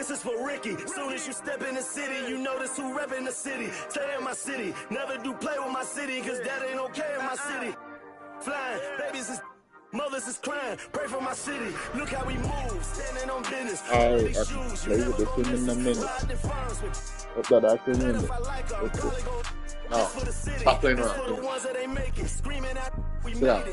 This is for Ricky. Soon as you step in the city, you notice who reppin' the city. Stay in my city. Never do play with my city, cause that ain't okay in my city. Flying, babies is mothers is crying. Pray for my city. Look how we move, standing on business. I can play with this in a minute. What's that acting in it? No, stop playing around. Sit down.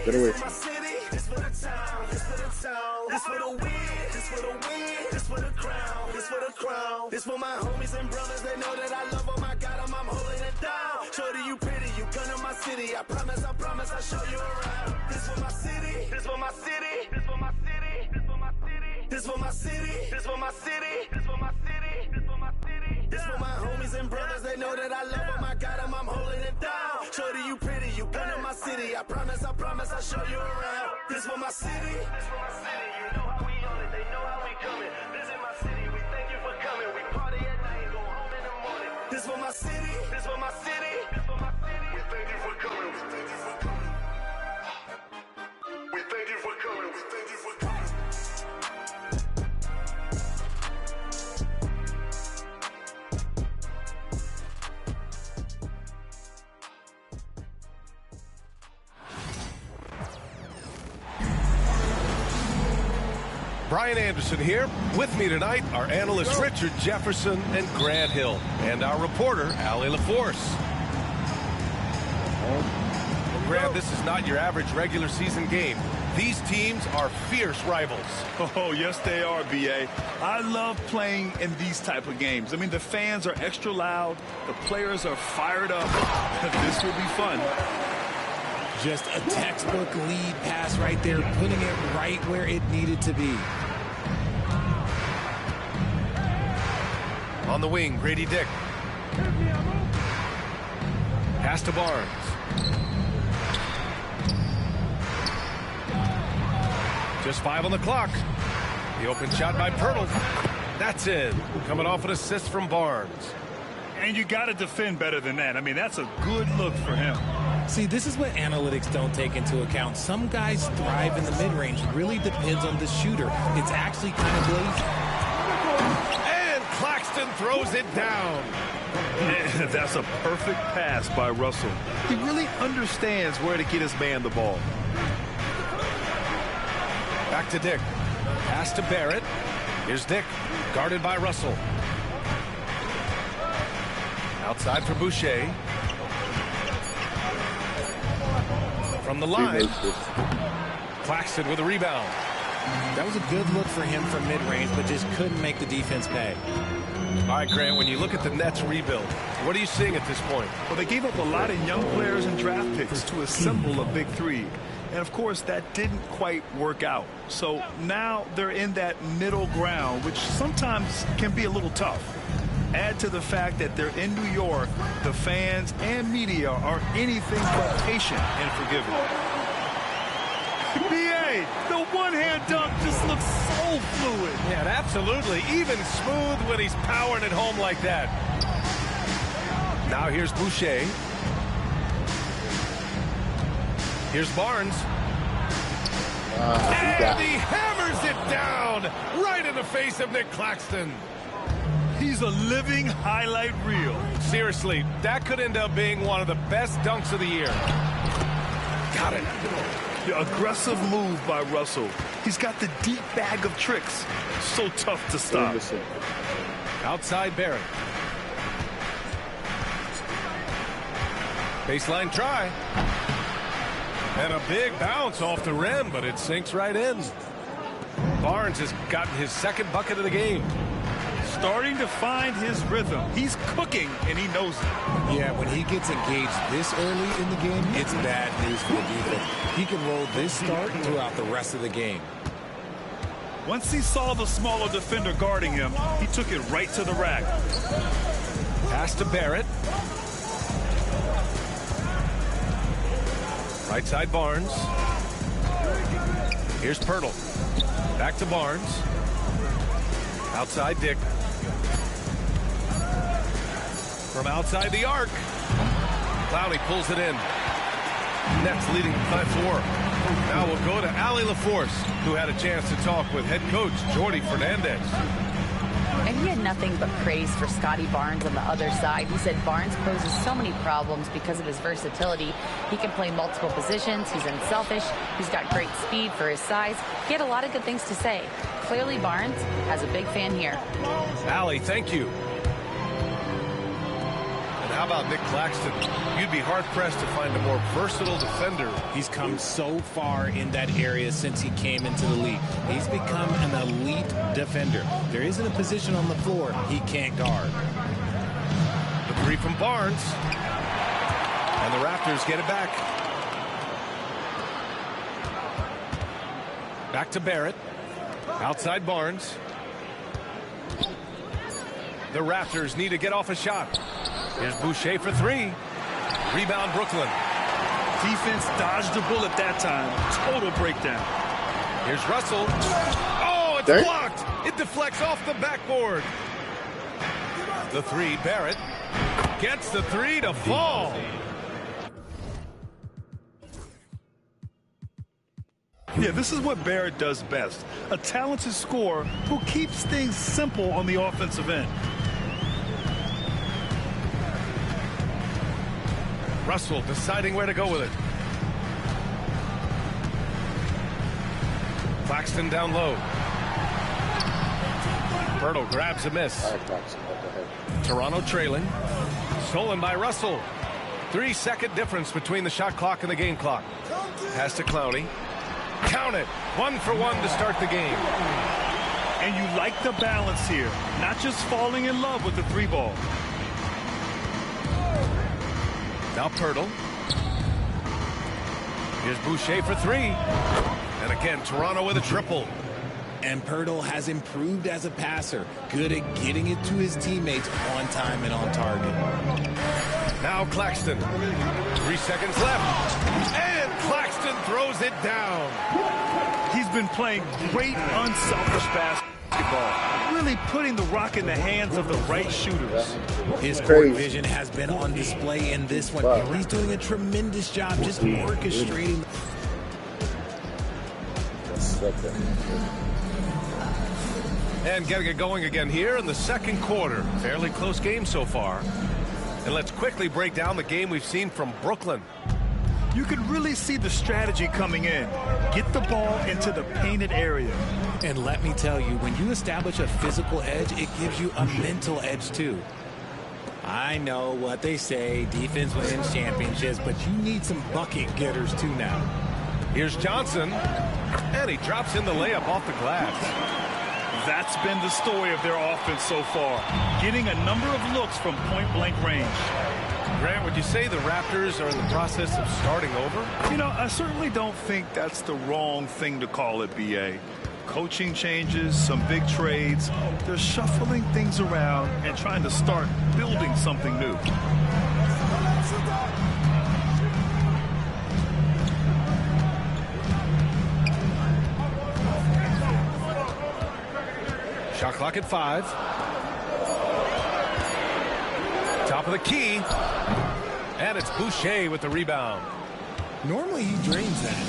Get away from me. This for the town, this for the town, this for the win, this for the win, this for the crown, this for the crown, this for my homies and brothers. They know that I love them. I got them, I'm holding it down. Shorty, you pretty, you come to my city. I promise, I'll show you around. This for my city, this for my city, this for my city, this for my city, this for my city, this for my city, this for my city, this for my city. This for my homies and brothers. They know that I love them. I got them, I'm holding it down. Shorty, you pretty, you come to my city. I promise, I'll show you around. This for my city, this for my city. You know how we on it, they know how we coming. Visit my city, we thank you for coming. We party at night and go home in the morning. This for my city, this for my city, this for my city. We thank you for coming, we thank you for coming. We thank you for coming, we thank you for coming. Brian Anderson here. With me tonight are analysts Richard Jefferson and Grant Hill, and our reporter, Allie LaForce. Well, Grant, this is not your average regular season game. These teams are fierce rivals. Oh, yes, they are, B.A. I love playing in these type of games. I mean, the fans are extra loud. The players are fired up. This will be fun. Just a textbook lead pass right there, putting it right where it needed to be. On the wing, Grady Dick. Pass to Barnes. Just 5 on the clock. The open shot by Pirtle. That's in. Coming off an assist from Barnes. And you got to defend better than that. I mean, that's a good look for him. See, this is what analytics don't take into account. Some guys thrive in the mid-range. It really depends on the shooter. It's actually kind of lazy. And Claxton throws it down. That's a perfect pass by Russell. He really understands where to get his man the ball. Back to Dick. Pass to Barrett. Here's Dick, guarded by Russell. Outside for Boucher. From the line, Claxton with a rebound. That was a good look for him from mid-range, but just couldn't make the defense pay. All right, Grant, when you look at the Nets rebuild, what are you seeing at this point? Well, they gave up a lot of young players and draft picks to assemble a big three. And, of course, that didn't quite work out. So now they're in that middle ground, which sometimes can be a little tough. Add to the fact that they're in New York, the fans and media are anything but patient and forgiving. B.A., the one-hand dunk just looks so fluid. Yeah, absolutely. Even smooth when he's powering it home like that. Now here's Boucher. Here's Barnes. And he hammers it down right in the face of Nick Claxton. He's a living highlight reel. Seriously, that could end up being one of the best dunks of the year. Got it. The aggressive move by Russell. He's got the deep bag of tricks. So tough to stop. Outside Barrett. Baseline try. And a big bounce off the rim, but it sinks right in. Barnes has gotten his second bucket of the game. Starting to find his rhythm. He's cooking, and he knows it. Yeah, when he gets engaged this early in the game, it's bad news for the defense. He can roll this start throughout the rest of the game. Once he saw the smaller defender guarding him, he took it right to the rack. Pass to Barrett. Right side Barnes. Here's Pirtle. Back to Barnes. Outside Dick. From outside the arc. Clowney pulls it in. Nets leading by 4. Now we'll go to Allie LaForce, who had a chance to talk with head coach Jordi Fernandez. And he had nothing but praise for Scotty Barnes on the other side. He said Barnes poses so many problems because of his versatility. He can play multiple positions. He's unselfish. He's got great speed for his size. He had a lot of good things to say. Clearly, Barnes has a big fan here. Allie, thank you. And how about Nick Claxton? You'd be hard-pressed to find a more versatile defender. He's come so far in that area since he came into the league. He's become an elite defender. There isn't a position on the floor he can't guard. The three from Barnes. And the Raptors get it back. Back to Barrett. Outside Barnes. The Raptors need to get off a shot. Here's Boucher for three. Rebound Brooklyn. Defense dodged the bullet that time. Total breakdown. Here's Russell. Oh, it's blocked. It deflects off the backboard. The three, Barrett gets the three to fall. Yeah, this is what Barrett does best. A talented scorer who keeps things simple on the offensive end. Russell deciding where to go with it. Claxton down low. Berto grabs a miss. Toronto trailing. Stolen by Russell. 3-second difference between the shot clock and the game clock. Pass to Clowney. Count it. 1 for 1 to start the game. And you like the balance here. Not just falling in love with the three ball. Now Pirtle. Here's Boucher for three. And again, Toronto with a triple. And Pirtle has improved as a passer. Good at getting it to his teammates on time and on target. Now Claxton. 3 seconds left. And Claxton throws it down. He's been playing great unselfish basketball. Really putting the rock in the hands of the right shooters. His court vision has been on display in this one. Wow. He's doing a tremendous job just orchestrating. And getting it going again here in the second quarter. Fairly close game so far. And let's quickly break down the game we've seen from Brooklyn. You can really see the strategy coming in. Get the ball into the painted area. And let me tell you, when you establish a physical edge, it gives you a mental edge too. I know what they say, defense wins championships, but you need some bucket getters too now. Here's Johnson, and he drops in the layup off the glass. That's been the story of their offense so far, getting a number of looks from point-blank range. Grant, would you say the Raptors are in the process of starting over? You know, I certainly don't think that's the wrong thing to call it, B.A. Coaching changes, some big trades. They're shuffling things around and trying to start building something new. Shot clock at 5. Top of the key. And it's Boucher with the rebound. Normally he drains that.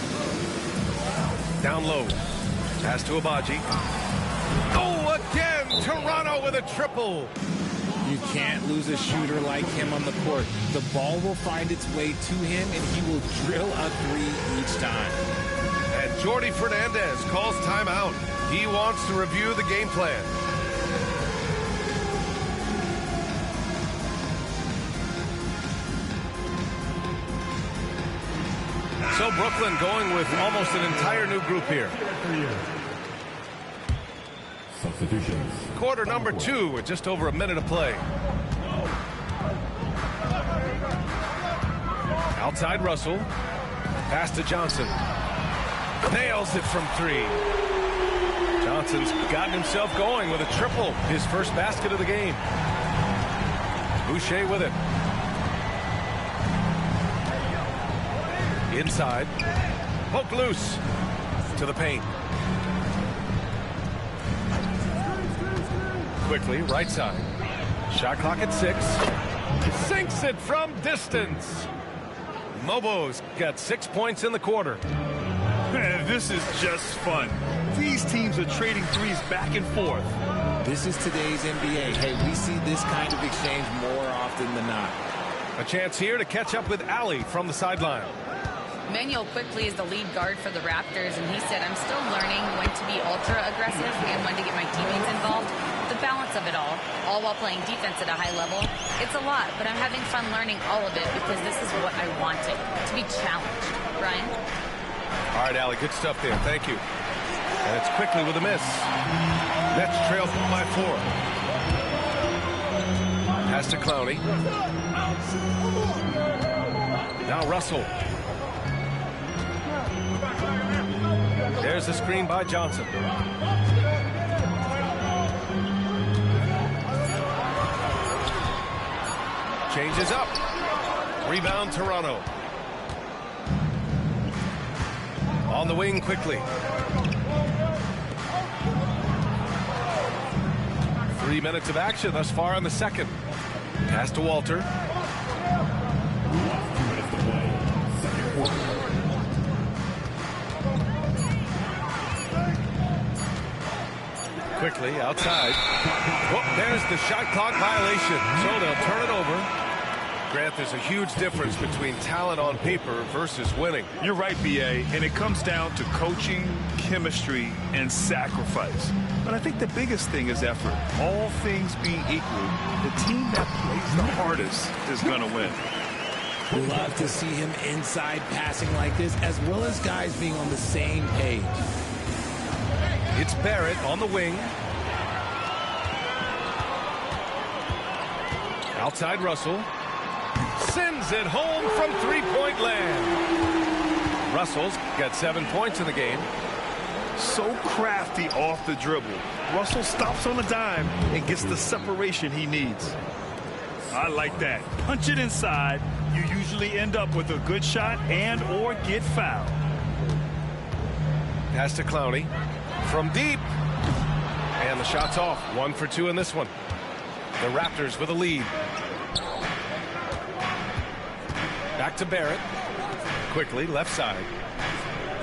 Down low. Pass to Abaji. Oh, again! Toronto with a triple. You can't lose a shooter like him on the court. The ball will find its way to him, and he will drill a three each time. And Jordi Fernandez calls timeout. He wants to review the game plan. So Brooklyn going with almost an entire new group here. Substitutions. Quarter number 2 with just over a minute to play. Outside Russell. Pass to Johnson. Nails it from 3. Johnson's gotten himself going with a triple. His first basket of the game. Boucher with it. Inside. Poke loose. To the paint. Quickly, right side. Shot clock at 6. Sinks it from distance. Mobo's got 6 points in the quarter. Man, this is just fun. These teams are trading threes back and forth. This is today's NBA. Hey, we see this kind of exchange more often than not. A chance here to catch up with Allie from the sideline. Manuel quickly is the lead guard for the Raptors, and he said, I'm still learning when to be ultra aggressive and when to get my teammates involved. The balance of it all while playing defense at a high level. It's a lot, but I'm having fun learning all of it because this is what I wanted, to be challenged. Ryan? All right, Allie, good stuff there. Thank you. And it's quickly with a miss. Nets trail by 4. Pass to Clowney. Now Russell. There's the screen by Johnson. Changes up. Rebound Toronto. On the wing quickly. 3 minutes of action thus far in the second. Pass to Walter. Quickly outside. Oh, there's the shot clock violation. So they'll turn it over. Grant, there's a huge difference between talent on paper versus winning. You're right, B.A., and it comes down to coaching, chemistry, and sacrifice. But I think the biggest thing is effort. All things being equal, the team that plays the hardest is going to win. Love to see him inside passing like this, as well as guys being on the same page. It's Barrett on the wing. Outside Russell. Sends it home from three-point land. Russell's got 7 points in the game. So crafty off the dribble. Russell stops on a dime and gets the separation he needs. I like that. Punch it inside. You usually end up with a good shot and or get fouled. Pass to Clowney. From deep. And the shot's off. 1 for 2 in this one. The Raptors with a lead. Back to Barrett. Quickly, left side.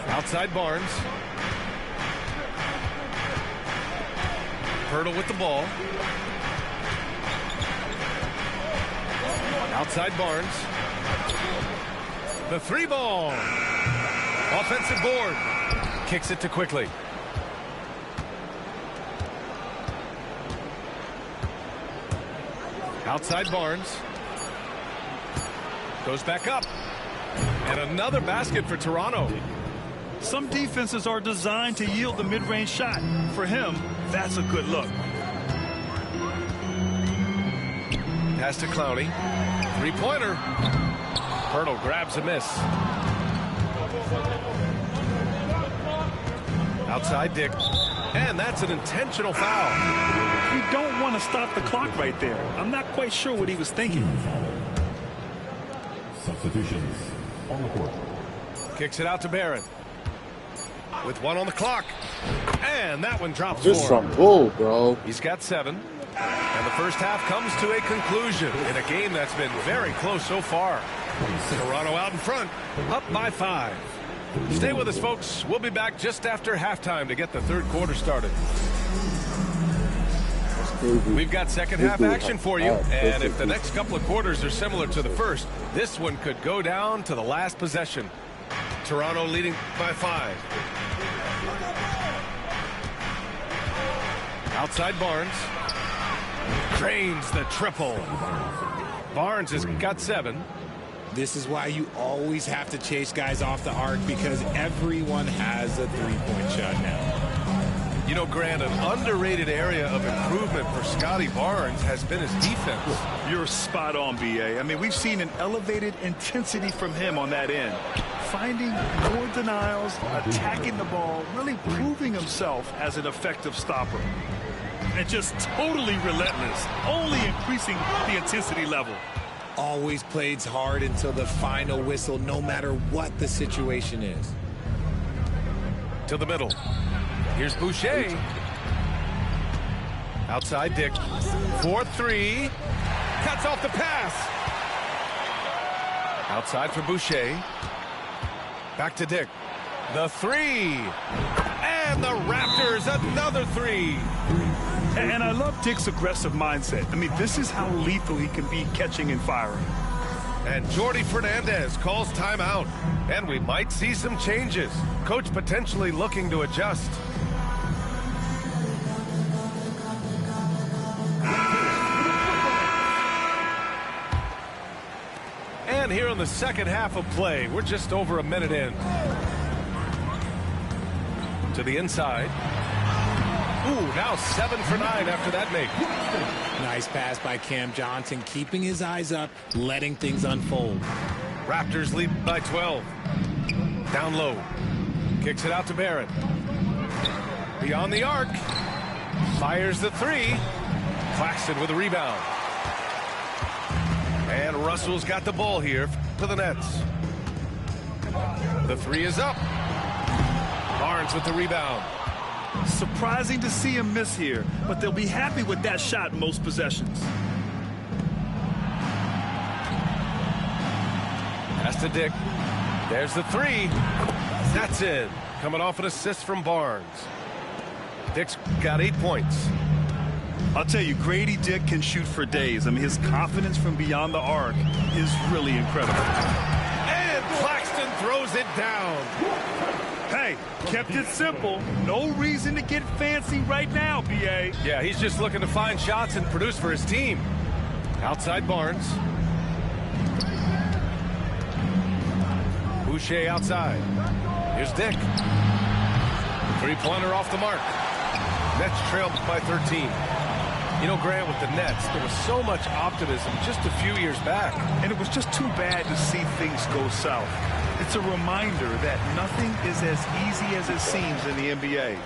Outside Barnes. Hurdle with the ball. Outside Barnes. The 3 ball. Offensive board. Kicks it to Quickly. Outside Barnes. Goes back up. And another basket for Toronto. Some defenses are designed to yield the mid-range shot. For him, that's a good look. Pass to Clowney. 3-pointer. Hurdle grabs a miss. Outside Dick. And that's an intentional foul. You don't want to stop the clock right there. I'm not quite sure what he was thinking. Substitutions on the court. Kicks it out to Barrett. With 1 on the clock. And that one drops Just 4. some bull, bro. He's got 7. And the first half comes to a conclusion in a game that's been very close so far. Toronto out in front, up by 5. Stay with us, folks. We'll be back just after halftime to get the third quarter started. We've got second half action for you, and if the next couple of quarters are similar to the first, this one could go down to the last possession. Toronto leading by 5. Outside Barnes. Drains the triple. Barnes has got 7. This is why you always have to chase guys off the arc, because everyone has a three-point shot now. You know, Grant, an underrated area of improvement for Scotty Barnes has been his defense. You're spot on, B.A. I mean, we've seen an elevated intensity from him on that end. Finding more denials, attacking the ball, really proving himself as an effective stopper. And just totally relentless, only increasing the intensity level. Always plays hard until the final whistle, no matter what the situation is. To the middle. Here's Boucher. Outside Dick. 4-3. Cuts off the pass. Outside for Boucher. Back to Dick. The three. And the Raptors, another three. And I love Dick's aggressive mindset. I mean, this is how lethal he can be catching and firing. And Jordi Fernandez calls timeout. And we might see some changes. Coach potentially looking to adjust. And here in the second half of play, we're just over a minute in. To the inside. Ooh, now 7 for 9 after that make. Nice pass by Cam Johnson, keeping his eyes up, letting things unfold. Raptors lead by 12. Down low. Kicks it out to Barrett. Beyond the arc. Fires the three. Claxton with a rebound. And Russell's got the ball here for the Nets. The three is up. Barnes with the rebound. Surprising to see him miss here, but they'll be happy with that shot most possessions. Pass to Dick. There's the three. That's in. Coming off an assist from Barnes. Dick's got 8 points. I'll tell you, Grady Dick can shoot for days. I mean, his confidence from beyond the arc is really incredible. And Claxton throws it down. Hey, kept it simple. No reason to get fancy right now, B.A. Yeah, he's just looking to find shots and produce for his team. Outside Barnes. Boucher outside. Here's Dick. Three-pointer off the mark. Nets trailed by 13. You know, Grant, with the Nets, there was so much optimism just a few years back. And it was just too bad to see things go south. It's a reminder that nothing is as easy as it seems in the NBA.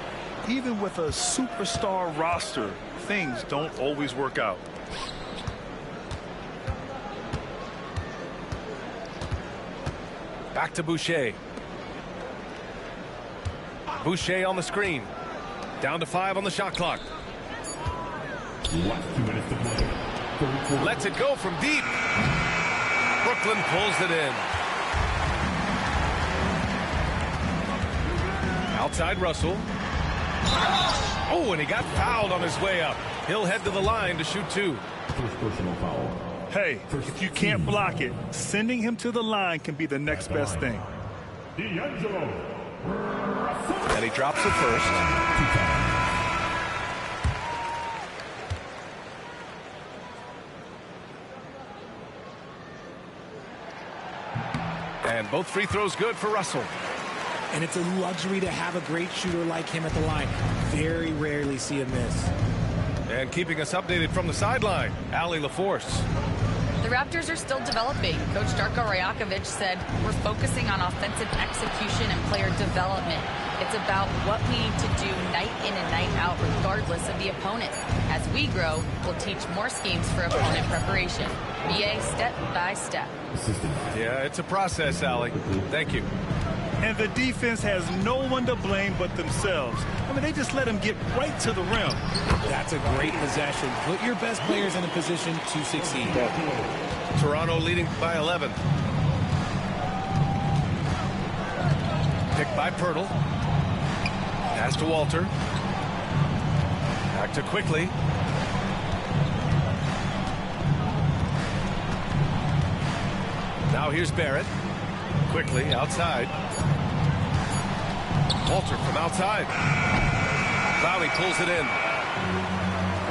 Even with a superstar roster, things don't always work out. Back to Boucher. Boucher on the screen. Down to 5 on the shot clock. Last 2 minutes to play. Lets it go from deep. Brooklyn pulls it in. Outside Russell. Oh, and he got fouled on his way up. He'll head to the line to shoot 2. First personal foul. Hey, if you can't block it, sending him to the line can be the next best thing. D'Angelo. And he drops it first. And both free throws good for Russell. And it's a luxury to have a great shooter like him at the line. Very rarely see him miss. And keeping us updated from the sideline, Allie LaForce. The Raptors are still developing. Coach Darko Rajakovic said, we're focusing on offensive execution and player development. It's about what we need to do night in and night out regardless of the opponent. As we grow, we'll teach more schemes for opponent preparation. BA step by step. Yeah, it's a process, Allie. Thank you. And the defense has no one to blame but themselves. I mean, they just let him get right to the rim. That's a great possession. Put your best players in a position to succeed. Toronto leading by 11. Picked by Pirtle. Pass to Walter. Back to Quickly. Now here's Barrett. Quickly outside. Walter from outside. Clowney pulls it in.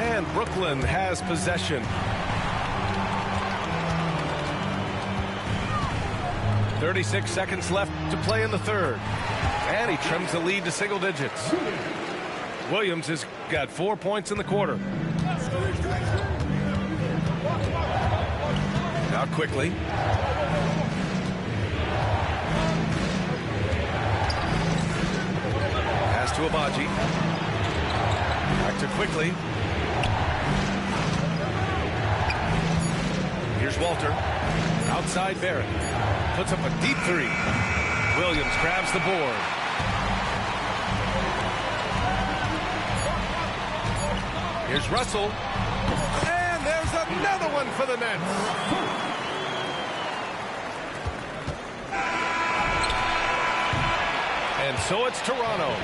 And Brooklyn has possession. 36 seconds left to play in the third. And he trims the lead to single digits. Williams has got 4 points in the quarter. Now Quickly. Pass to Abaji. Back to Quickly. Here's Walter. Outside Barrett. Puts up a deep three. Williams grabs the board. Here's Russell. And there's another one for the Nets. And so it's Toronto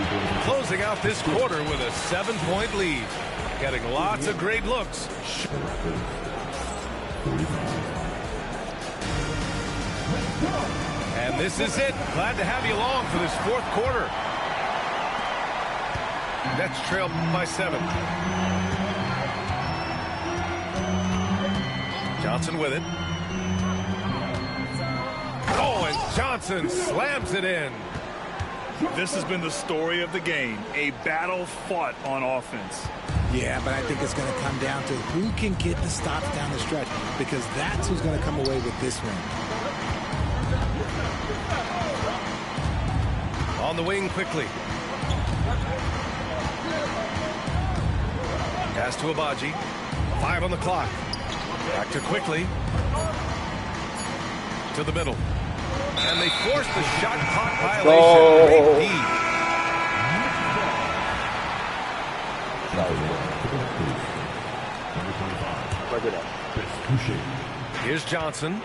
closing out this quarter with a 7-point lead. Getting lots of great looks. And this is it. Glad to have you along for this fourth quarter. Nets trail by 7. Johnson with it. Oh, and Johnson slams it in. This has been the story of the game. A battle fought on offense. Yeah, but I think it's going to come down to who can get the stops down the stretch, because that's who's going to come away with this one. On the wing quickly. Pass to Abaji. 5 on the clock. Back to quickly. To the middle. And they force the shot clock violation. Great D. Here's Johnson.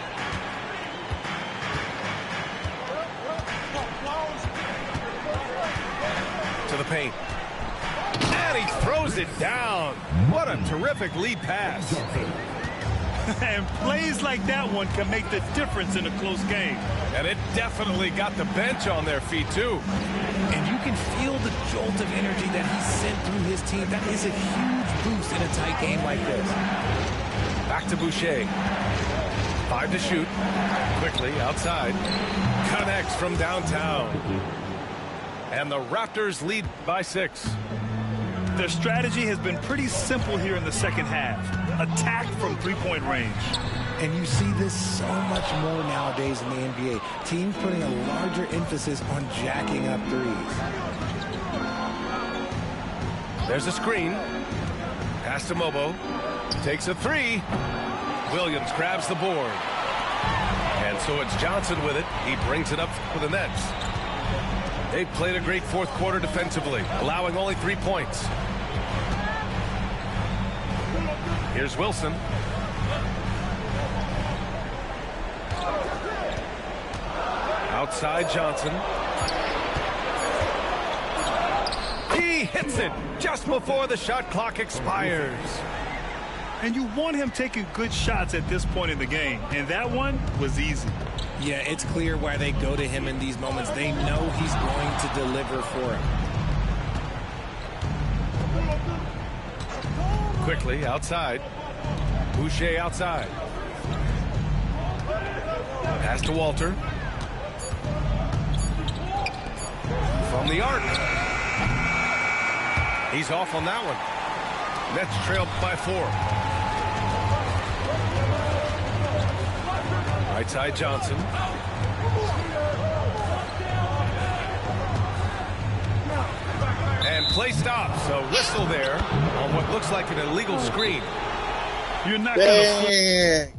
To the paint. And he throws it down. What a terrific lead pass. And plays like that one can make the difference in a close game. And it definitely got the bench on their feet, too. And you can feel the jolt of energy that he sent through his team. That is a huge boost in a tight game like this. Back to Boucher. 5 to shoot. Quickly outside. Connects from downtown. And the Raptors lead by 6. Their strategy has been pretty simple here in the second half. Attack from three-point range. And you see this so much more nowadays in the NBA. Teams putting a larger emphasis on jacking up threes. There's a screen. Pass to Mobo. Takes a 3. Williams grabs the board. And so it's Johnson with it. He brings it up for the Nets. They've played a great fourth quarter defensively, allowing only 3 points. Here's Wilson. Outside Johnson. He hits it just before the shot clock expires. And you want him taking good shots at this point in the game. And that one was easy. Yeah, it's clear why they go to him in these moments. They know he's going to deliver for him. Quickly outside. Boucher outside. Pass to Walter. From the arc. He's off on that one. Nets trailed by 4. Right side Johnson. And play stops. A whistle there on what looks like an illegal screen. You're not going to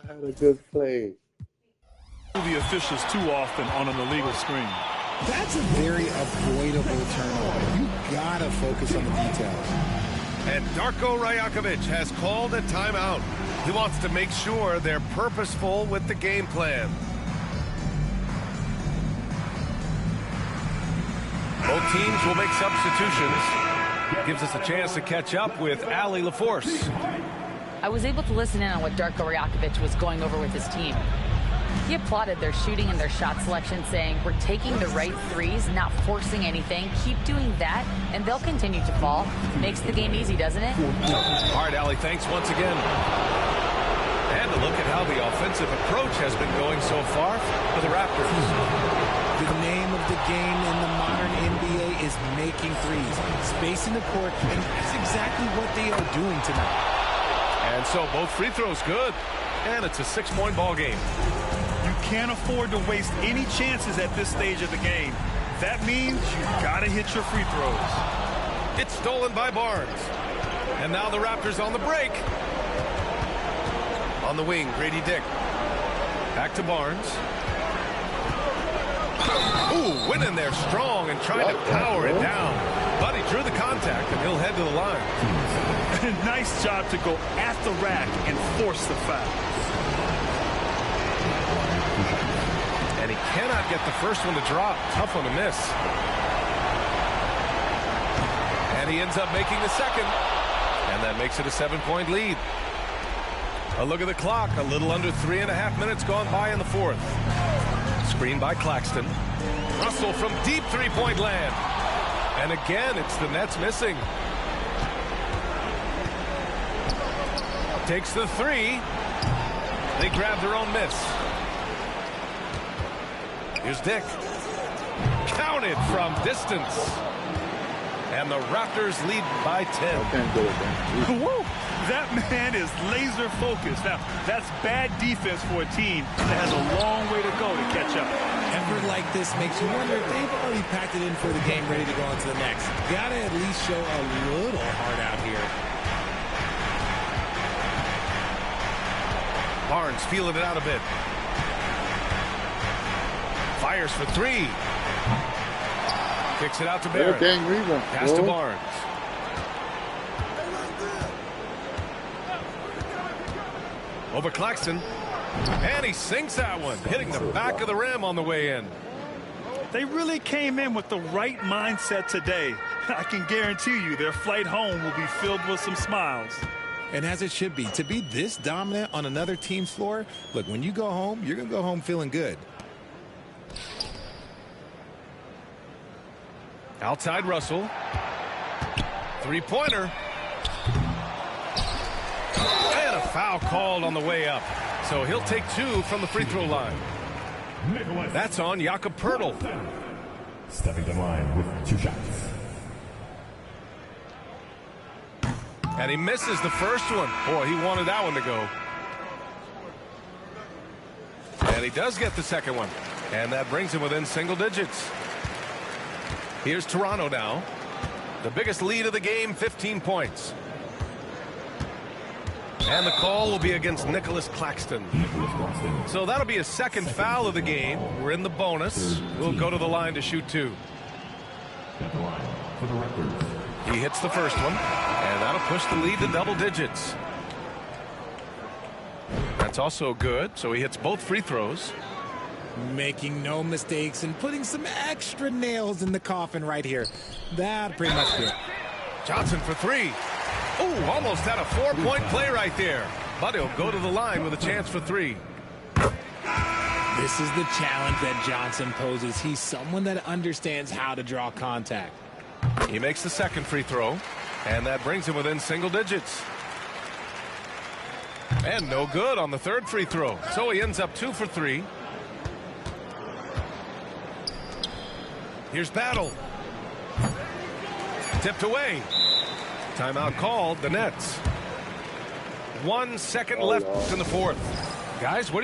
had a good play. The officials too often on an illegal screen. That's a very avoidable turnover. You gotta focus on the details. And Darko Rajakovic has called a timeout. He wants to make sure they're purposeful with the game plan. Both teams will make substitutions. Gives us a chance to catch up with Allie LaForce. I was able to listen in on what Darko Rajakovic was going over with his team. He applauded their shooting and their shot selection, saying, we're taking the right threes, not forcing anything. Keep doing that, and they'll continue to fall. Makes the game easy, doesn't it? All right, Allie, thanks once again. And a look at how the offensive approach has been going so far for the Raptors. The name of the game in the modern NBA is making threes. Spacing the court, and that's exactly what they are doing tonight. And so both free throws good. And it's a 6-point ball game. You can't afford to waste any chances at this stage of the game. That means you've got to hit your free throws. It's stolen by Barnes. And now the Raptors on the break. On the wing, Grady Dick. Back to Barnes. Ooh, went in there strong and trying to power it down. But he drew the contact, and he'll head to the line. Nice job to go at the rack and force the foul. And he cannot get the first one to drop. Tough one to miss. And he ends up making the second. And that makes it a 7-point lead. A look at the clock. A little under 3.5 minutes gone by in the fourth. Screen by Claxton. Russell from deep three-point land. And again, it's the Nets missing. Takes the three. They grab their own miss. Here's Dick. Counted from distance. And the Raptors lead by 10. Woo! That man is laser focused. Now, that's bad defense for a team that has a long way to go to catch up. Effort like this makes you wonder if they've already packed it in for the game, ready to go on to the next. Gotta at least show a little heart out here. Barnes feeling it out a bit. Fires for three. Kicks it out to Barrett. Pass to Barnes. Over Claxton. And he sinks that one, hitting the back of the rim on the way in. They really came in with the right mindset today. I can guarantee you their flight home will be filled with some smiles. And as it should be. To be this dominant on another team's floor, look, when you go home, you're going to go home feeling good. Outside Russell. Three-pointer. And a foul called on the way up. So he'll take two from the free throw line. That's on Jakob Poeltl. Stepping to the line with 2 shots. And he misses the first one. Boy, he wanted that one to go. And he does get the second one. And that brings him within single digits. Here's Toronto now. The biggest lead of the game, 15 points. And the call will be against Nicholas Claxton. So that'll be a second foul of the game. We're in the bonus. We'll go to the line to shoot two. He hits the first one, and that'll push the lead to double digits. That's also good, so he hits both free throws. Making no mistakes and putting some extra nails in the coffin right here. That pretty much good. Johnson for three. Oh, almost had a 4-point play right there. But he'll go to the line with a chance for three. This is the challenge that Johnson poses. He's someone that understands how to draw contact. He makes the second free throw, and that brings him within single digits. And no good on the third free throw. So he ends up 2 for 3. Here's Battle. Tipped away. Timeout called, the Nets. 1 second left in the fourth. Guys, what do you